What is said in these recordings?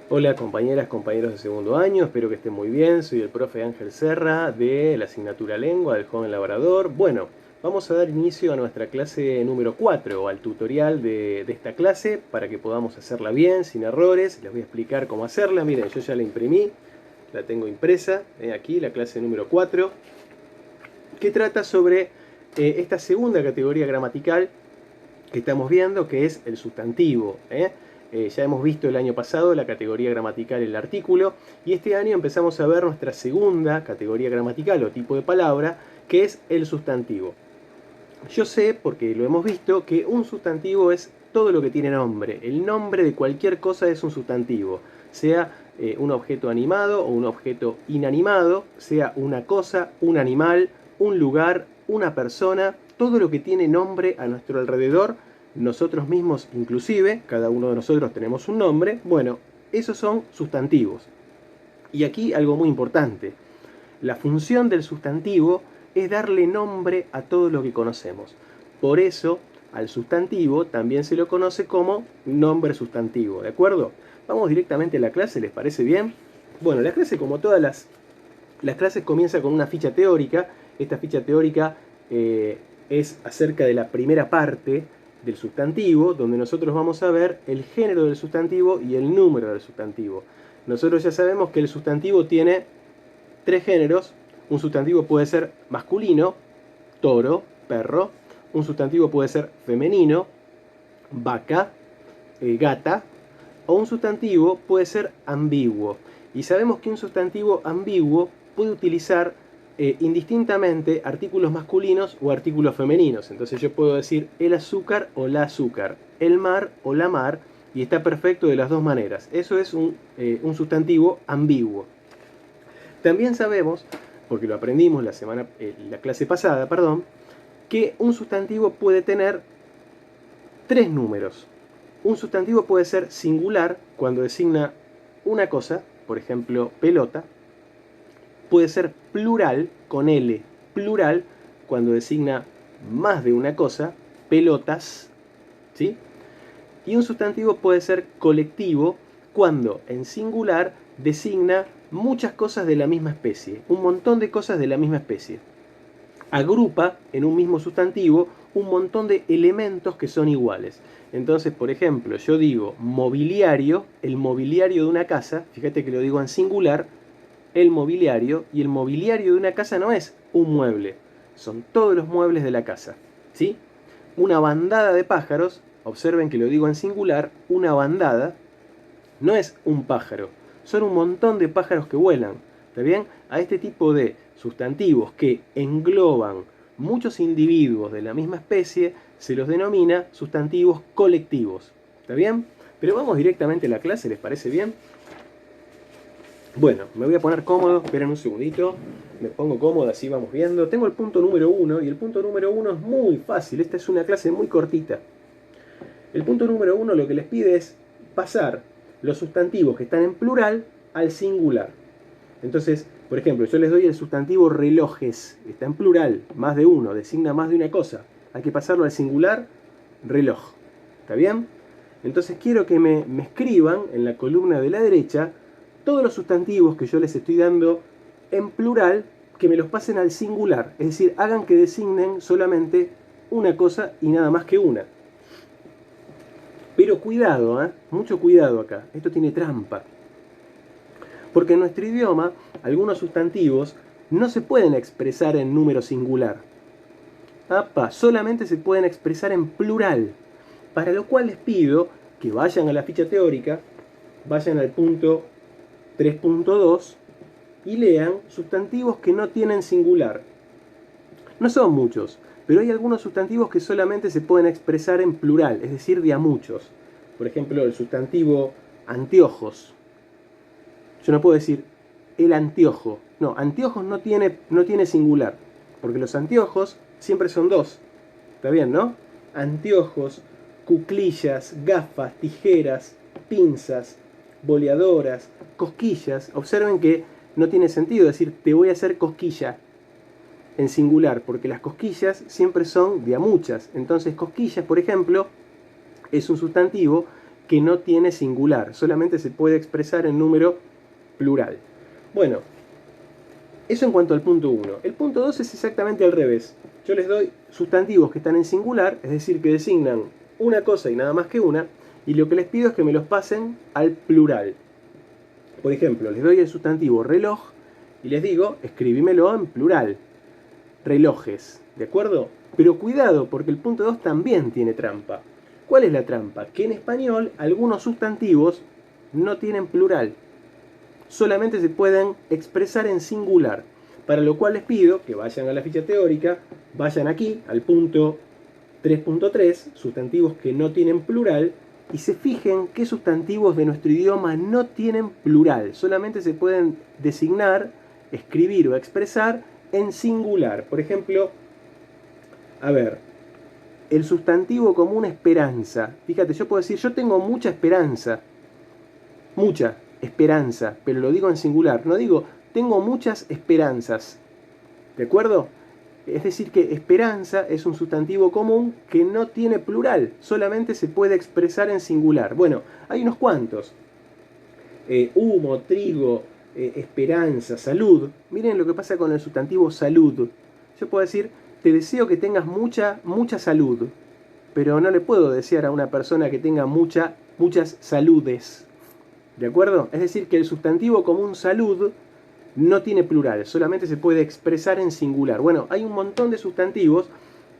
Hola compañeras, compañeros de segundo año, espero que estén muy bien. Soy el profe Ángel Serra de la asignatura Lengua del Joven Labrador. Bueno, vamos a dar inicio a nuestra clase número 4, o al tutorial de esta clase, para que podamos hacerla bien, sin errores. Les voy a explicar cómo hacerla. Miren, yo ya la imprimí, la tengo impresa, aquí la clase número 4, que trata sobre esta segunda categoría gramatical que estamos viendo, que es el sustantivo. Ya hemos visto el año pasado la categoría gramatical, el artículo, y este año empezamos a ver nuestra segunda categoría gramatical o tipo de palabra, que es el sustantivo. Yo sé, porque lo hemos visto, que un sustantivo es todo lo que tiene nombre. El nombre de cualquier cosa es un sustantivo, sea un objeto animado o un objeto inanimado, sea una cosa, un animal, un lugar, una persona, todo lo que tiene nombre a nuestro alrededor, nosotros mismos inclusive, cada uno de nosotros tenemos un nombre, bueno, esos son sustantivos. Y aquí algo muy importante, la función del sustantivo es darle nombre a todo lo que conocemos. Por eso, al sustantivo también se lo conoce como nombre sustantivo, ¿de acuerdo? Vamos directamente a la clase, ¿les parece bien? Bueno, la clase, como todas las clases, comienza con una ficha teórica. Esta ficha teórica es acerca de la primera parte del sustantivo, donde nosotros vamos a ver el género del sustantivo y el número del sustantivo. Nosotros ya sabemos que el sustantivo tiene tres géneros. Un sustantivo puede ser masculino, toro, perro. Un sustantivo puede ser femenino, vaca, gata. O un sustantivo puede ser ambiguo. Y sabemos que un sustantivo ambiguo puede utilizar indistintamente artículos masculinos o artículos femeninos. Entonces yo puedo decir el azúcar o la azúcar, el mar o la mar, y está perfecto de las dos maneras. Eso es un sustantivo ambiguo. También sabemos, porque lo aprendimos la clase pasada, perdón, que un sustantivo puede tener tres números. Un sustantivo puede ser singular cuando designa una cosa, por ejemplo, pelota. Puede ser plural, con L, plural, cuando designa más de una cosa, pelotas, ¿sí? Y un sustantivo puede ser colectivo cuando en singular designa muchas cosas de la misma especie, un montón de cosas de la misma especie. Agrupa en un mismo sustantivo un montón de elementos que son iguales. Entonces, por ejemplo, yo digo mobiliario, el mobiliario de una casa, fíjate que lo digo en singular, el mobiliario, y el mobiliario de una casa no es un mueble, son todos los muebles de la casa, ¿sí? Una bandada de pájaros, observen que lo digo en singular, una bandada no es un pájaro, son un montón de pájaros que vuelan. ¿Está bien? A este tipo de sustantivos que engloban muchos individuos de la misma especie se los denomina sustantivos colectivos. ¿Está bien? Pero vamos directamente a la clase, ¿les parece bien? Bueno, me voy a poner cómodo, esperen un segundito, me pongo cómodo, así vamos viendo. Tengo el punto número 1 y el punto número 1 es muy fácil, esta es una clase muy cortita. El punto número 1 lo que les pide es pasar los sustantivos que están en plural al singular. Entonces, por ejemplo, yo les doy el sustantivo relojes, está en plural, más de uno, designa más de una cosa. Hay que pasarlo al singular, reloj. ¿Está bien? Entonces quiero que me escriban en la columna de la derecha todos los sustantivos que yo les estoy dando en plural, que me los pasen al singular. Es decir, hagan que designen solamente una cosa y nada más que una. Pero cuidado, mucho cuidado acá, esto tiene trampa. Porque en nuestro idioma, algunos sustantivos no se pueden expresar en número singular. Solamente se pueden expresar en plural. Para lo cual les pido que vayan a la ficha teórica, vayan al punto 3.2 y lean sustantivos que no tienen singular. No son muchos, pero hay algunos sustantivos que solamente se pueden expresar en plural, es decir, de a muchos. Por ejemplo, el sustantivo anteojos. Yo no puedo decir el anteojo. No, anteojos no tiene singular, porque los anteojos siempre son dos. ¿Está bien, no? Anteojos, cuclillas, gafas, tijeras, pinzas, boleadoras, cosquillas. Observen que no tiene sentido decir te voy a hacer cosquilla en singular, porque las cosquillas siempre son de a muchas. Entonces, cosquillas, por ejemplo, es un sustantivo que no tiene singular, solamente se puede expresar en número plural. Bueno, eso en cuanto al punto 1. El punto 2 es exactamente al revés. Yo les doy sustantivos que están en singular, es decir, que designan una cosa y nada más que una, y lo que les pido es que me los pasen al plural. Por ejemplo, les doy el sustantivo reloj y les digo, escribímelo en plural. Relojes, ¿de acuerdo? Pero cuidado, porque el punto 2 también tiene trampa. ¿Cuál es la trampa? Que en español algunos sustantivos no tienen plural. Solamente se pueden expresar en singular. Para lo cual les pido que vayan a la ficha teórica, vayan aquí al punto 3.3, sustantivos que no tienen plural, y se fijen qué sustantivos de nuestro idioma no tienen plural. Solamente se pueden designar, escribir o expresar en singular. Por ejemplo, a ver, el sustantivo común esperanza. Fíjate, yo puedo decir, yo tengo mucha esperanza. Mucha esperanza, pero lo digo en singular. No digo, tengo muchas esperanzas. ¿De acuerdo? Es decir que esperanza es un sustantivo común que no tiene plural. Solamente se puede expresar en singular. Bueno, hay unos cuantos. Humo, trigo, esperanza, salud. Miren lo que pasa con el sustantivo salud. Yo puedo decir, te deseo que tengas mucha salud, pero no le puedo desear a una persona que tenga muchas saludes. ¿De acuerdo? Es decir, que el sustantivo común salud no tiene plural, solamente se puede expresar en singular. Bueno, hay un montón de sustantivos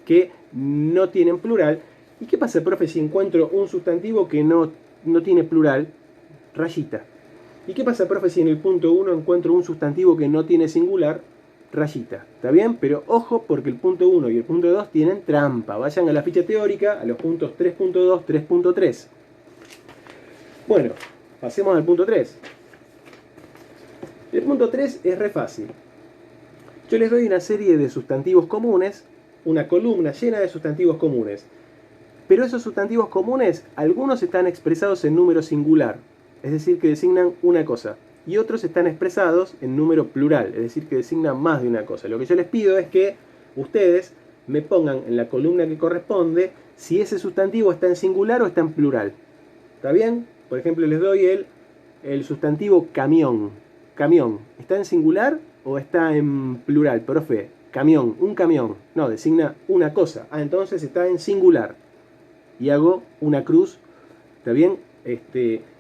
que no tienen plural. ¿Y qué pasa, profe, si encuentro un sustantivo que no tiene plural? Rayita. ¿Y qué pasa, profe, si en el punto 1 encuentro un sustantivo que no tiene singular? Rayita. ¿Está bien? Pero ojo, porque el punto 1 y el punto 2 tienen trampa. Vayan a la ficha teórica, a los puntos 3.2, 3.3. Bueno, pasemos al punto 3. El punto 3 es re fácil. Yo les doy una serie de sustantivos comunes, una columna llena de sustantivos comunes. Pero esos sustantivos comunes, algunos están expresados en número singular, es decir, que designan una cosa. Y otros están expresados en número plural, es decir, que designan más de una cosa. Lo que yo les pido es que ustedes me pongan en la columna que corresponde si ese sustantivo está en singular o está en plural. ¿Está bien? Por ejemplo, les doy el sustantivo camión. Camión, ¿está en singular o está en plural, profe? Camión, un camión. No, designa una cosa. Ah, entonces está en singular. Y hago una cruz, ¿está bien?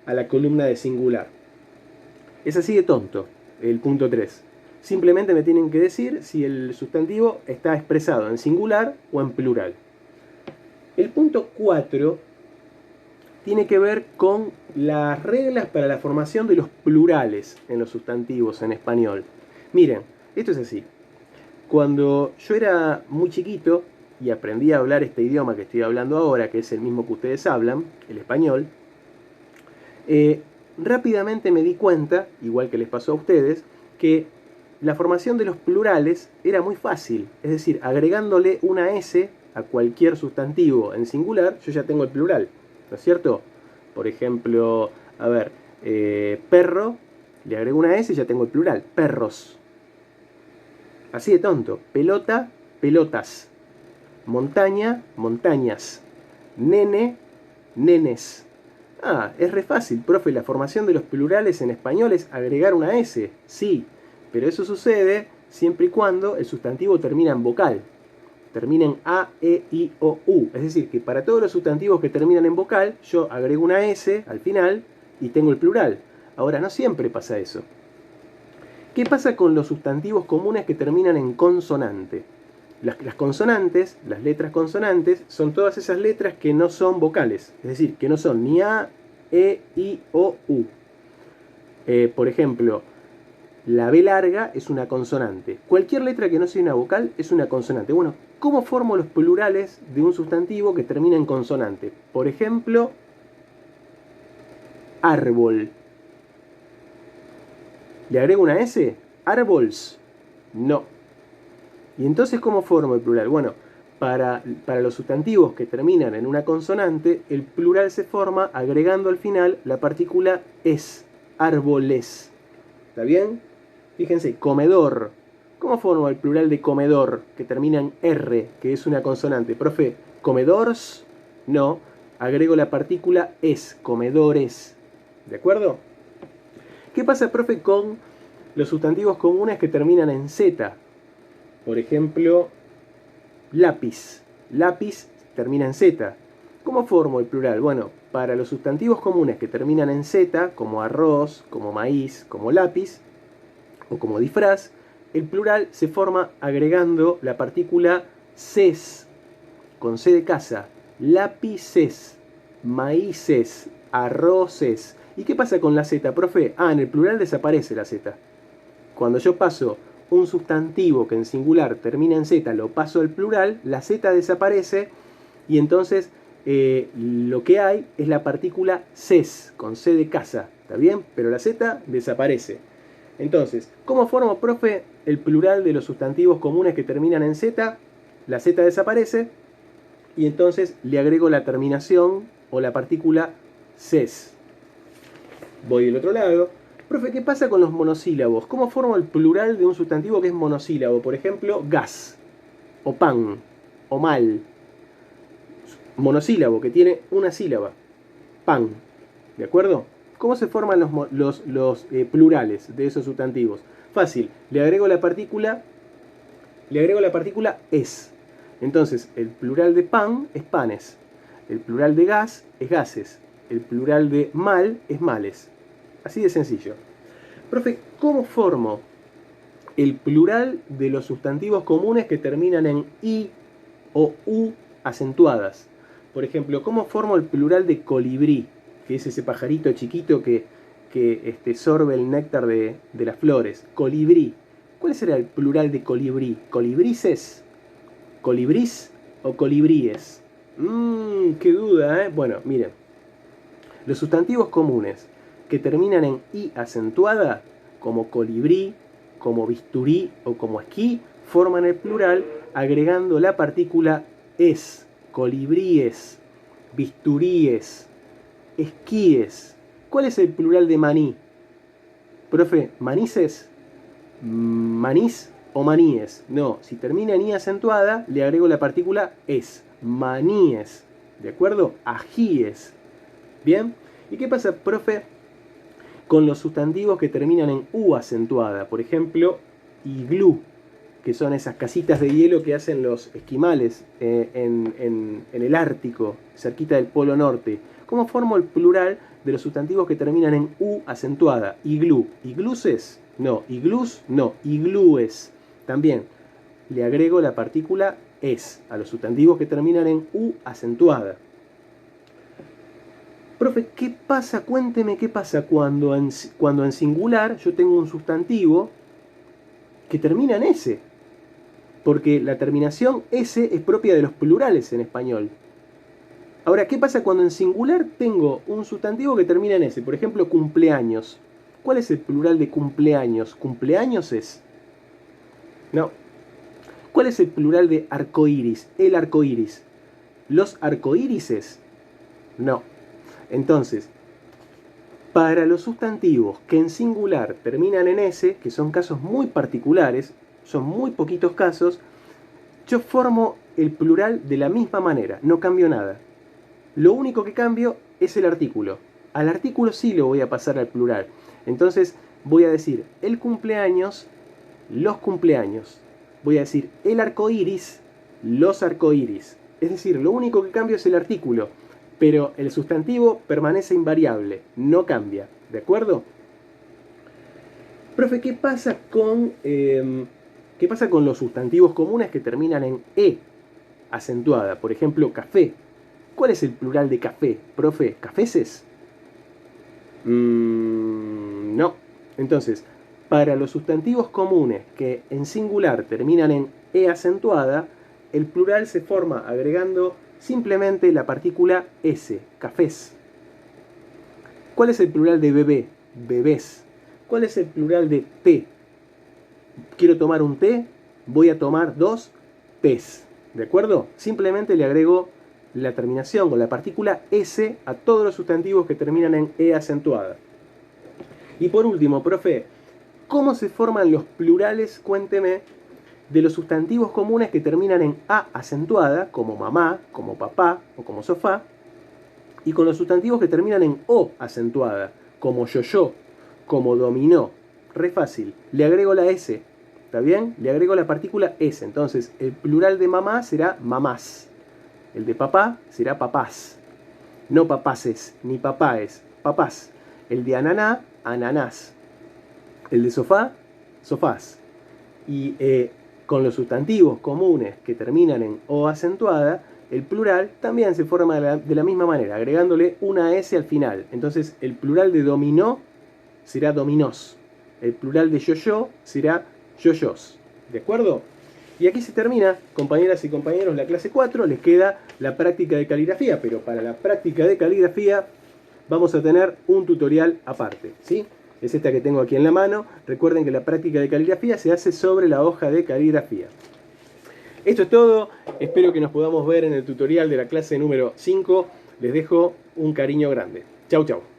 A la columna de singular. Es así de tonto, el punto 3. Simplemente me tienen que decir si el sustantivo está expresado en singular o en plural. El punto 4 tiene que ver con las reglas para la formación de los plurales en los sustantivos en español. Miren, esto es así. Cuando yo era muy chiquito y aprendí a hablar este idioma que estoy hablando ahora, que es el mismo que ustedes hablan, el español, rápidamente me di cuenta, igual que les pasó a ustedes, que la formación de los plurales era muy fácil. Es decir, agregándole una S a cualquier sustantivo en singular, yo ya tengo el plural. ¿No es cierto? Por ejemplo, a ver, perro, le agrego una S y ya tengo el plural. Perros. Así de tonto. Pelota, pelotas. Montaña, montañas. Nene, nenes. Ah, es re fácil, profe. La formación de los plurales en español es agregar una S. Sí, pero eso sucede siempre y cuando el sustantivo termina en vocal. Termina en A, E, I, O, U. Es decir, que para todos los sustantivos que terminan en vocal, yo agrego una S al final y tengo el plural. Ahora, no siempre pasa eso. ¿Qué pasa con los sustantivos comunes que terminan en consonante? Las consonantes, las letras consonantes, son todas esas letras que no son vocales. Es decir, que no son ni A, E, I, O, U. Por ejemplo, la B larga es una consonante. Cualquier letra que no sea una vocal es una consonante. Bueno, ¿cómo formo los plurales de un sustantivo que termina en consonante? Por ejemplo, árbol. ¿Le agrego una S? ¿Árbols? No. ¿Y entonces cómo formo el plural? Bueno, para los sustantivos que terminan en una consonante, el plural se forma agregando al final la partícula es. Árboles. ¿Está bien? Fíjense, comedor. ¿Cómo formo el plural de comedor que termina en R, que es una consonante? Profe, ¿comedors? No. agrego la partícula es, comedores. ¿De acuerdo? ¿Qué pasa, profe, con los sustantivos comunes que terminan en Z? Por ejemplo, lápiz. Lápiz termina en Z. ¿Cómo formo el plural? Bueno, para los sustantivos comunes que terminan en Z, como arroz, como maíz, como lápiz o como disfraz, el plural se forma agregando la partícula ces, con C de casa. Lápices, maíces, arroces. ¿Y qué pasa con la Z, profe? Ah, en el plural desaparece la Z. Cuando yo paso un sustantivo que en singular termina en Z, lo paso al plural, la Z desaparece y entonces lo que hay es la partícula ces, con C de casa, ¿está bien? Pero la Z desaparece. Entonces, ¿cómo formo, profe, el plural de los sustantivos comunes que terminan en Z? La Z desaparece y entonces le agrego la terminación o la partícula ces. Voy del otro lado. Profe, ¿qué pasa con los monosílabos? ¿Cómo formo el plural de un sustantivo que es monosílabo? Por ejemplo, gas, o pan, o mal. Monosílabo, que tiene una sílaba. Pan. ¿De acuerdo? ¿Cómo se forman los plurales de esos sustantivos? Fácil. Le agrego la partícula es. Entonces, el plural de pan es panes. El plural de gas es gases. El plural de mal es males. Así de sencillo. Profe, ¿cómo formo el plural de los sustantivos comunes que terminan en i o u acentuadas? Por ejemplo, ¿cómo formo el plural de colibrí? Que es ese pajarito chiquito que sorbe el néctar de las flores. Colibrí. ¿Cuál será el plural de colibrí? ¿Colibrices? ¿Colibrís o colibríes? Qué duda, ¿eh? Bueno, miren. Los sustantivos comunes que terminan en i acentuada, como colibrí, como bisturí o como esquí, forman el plural agregando la partícula es, colibríes, bisturíes, esquíes. ¿Cuál es el plural de maní? Profe, ¿manices? ¿Manís o maníes? No, si termina en i acentuada, le agrego la partícula es, maníes. ¿De acuerdo? Ajíes. ¿Bien? ¿Y qué pasa, profe, con los sustantivos que terminan en u acentuada? Por ejemplo, iglú, que son esas casitas de hielo que hacen los esquimales en el Ártico, cerquita del Polo Norte. ¿Cómo formo el plural de los sustantivos que terminan en u acentuada? Iglú. ¿Igluses? No. ¿Iglús? No. Iglúes. También le agrego la partícula es a los sustantivos que terminan en u acentuada. Profe, ¿qué pasa? Cuénteme qué pasa cuando en singular yo tengo un sustantivo que termina en S. Porque la terminación S es propia de los plurales en español. Ahora, ¿qué pasa cuando en singular tengo un sustantivo que termina en S? Por ejemplo, cumpleaños. ¿Cuál es el plural de cumpleaños? ¿Cumpleaños es? No. ¿Cuál es el plural de arcoíris? El arcoíris. ¿Los arcoírises? No. Entonces, para los sustantivos que en singular terminan en S, que son casos muy particulares, son muy poquitos casos, yo formo el plural de la misma manera, no cambio nada. Lo único que cambio es el artículo. Al artículo sí lo voy a pasar al plural. Entonces voy a decir el cumpleaños, los cumpleaños. Voy a decir el arcoíris, los arcoíris. Es decir, lo único que cambio es el artículo, pero el sustantivo permanece invariable, no cambia. ¿De acuerdo? Profe, ¿qué pasa con los sustantivos comunes que terminan en e acentuada? Por ejemplo, café. ¿Cuál es el plural de café? Profe, ¿cafeses? No. Entonces, para los sustantivos comunes que en singular terminan en e acentuada, el plural se forma agregando simplemente la partícula s, cafés. ¿Cuál es el plural de bebé? Bebés. ¿Cuál es el plural de té? Quiero tomar un té, voy a tomar 2 tés. ¿De acuerdo? Simplemente le agrego la terminación con la partícula s a todos los sustantivos que terminan en e acentuada. Y por último, profe, ¿cómo se forman los plurales? Cuénteme, de los sustantivos comunes que terminan en a acentuada, como mamá, como papá o como sofá, Y con los sustantivos que terminan en O acentuada, como yo, como dominó, re fácil, le agrego la S, ¿está bien? Le agrego la partícula S, entonces el plural de mamá será mamás, el de papá será papás, no papaces ni papáes, papás, el de ananá, ananás, el de sofá, sofás. Y con los sustantivos comunes que terminan en O acentuada, el plural también se forma de la misma manera, agregándole una S al final. Entonces el plural de dominó será dominós. El plural de yo será yoyos. ¿De acuerdo? Y aquí se termina, compañeras y compañeros, la clase 4. Les queda la práctica de caligrafía, pero para la práctica de caligrafía vamos a tener un tutorial aparte, ¿sí? Es esta que tengo aquí en la mano. Recuerden que la práctica de caligrafía se hace sobre la hoja de caligrafía. Esto es todo, espero que nos podamos ver en el tutorial de la clase número 5. Les dejo un cariño grande. Chau, chau.